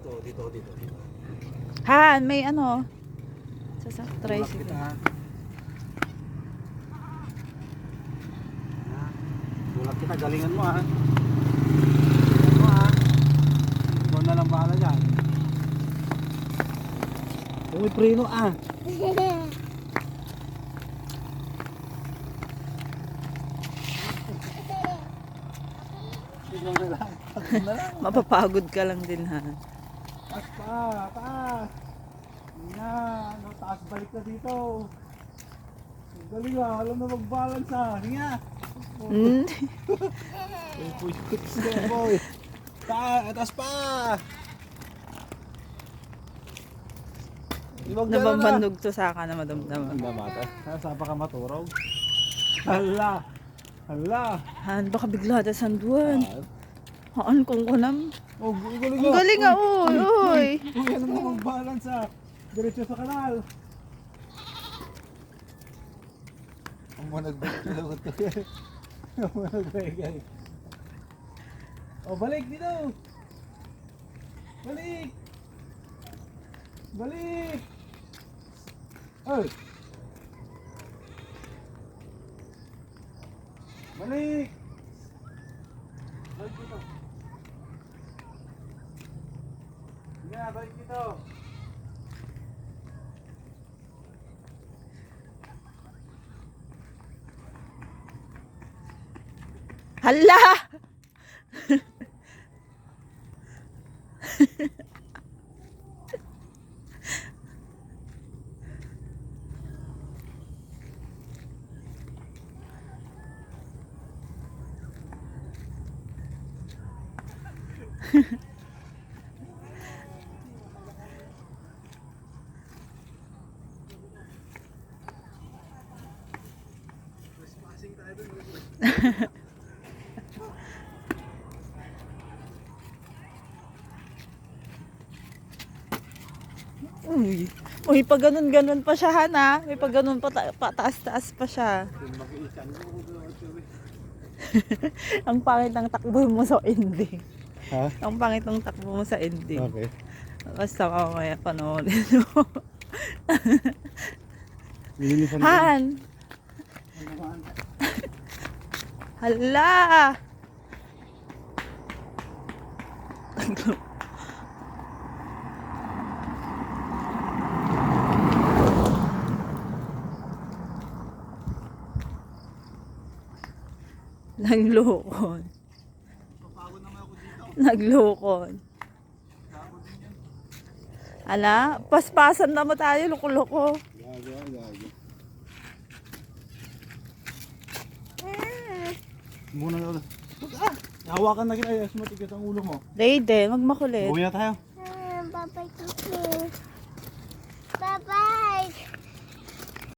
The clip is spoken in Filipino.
Dito. Han, may ano? Tricycle. Tulak kita, galingan mo ha. Ikaw na lang bahala dyan. Kung may preno Ikaw na lang. Mapapagod ka lang din, ha? Taas. Yan, taas balik ka dito. Galing alam na mag-balance Hinga. Boy. Taas pa. Nabambandog to sa akin na madamdaman. Saan pa ka maturog? Hala. Han, baka bigla da sanduan. Haan kung kunam. Galing Ang galing nga, uy. Yan naman mag-balance Diretso sa kanal. Ang manag-balance ito. Ang manag-regay. Balik dito. Balik. Ay. Balik dito. Balik dito. Hala! Uy, pag ganun pa siya, Hana. May pag ganun pataas-taas pa siya. Ang pangit ng takbo mo sa ending. Ha? Ang pangit ng takbo mo sa ending. Okay. Basta mamaya panoorin mo. Han! Hala! Naglukon. Naglukon. Ala, paspasan na mo tayo, loko-loko. Gago. Muna na. Hawakan na kita, ayos mo, tigas ang ulo mo. Dayden, magmakulit. Uwi na tayo. Bye-bye. Bye-bye.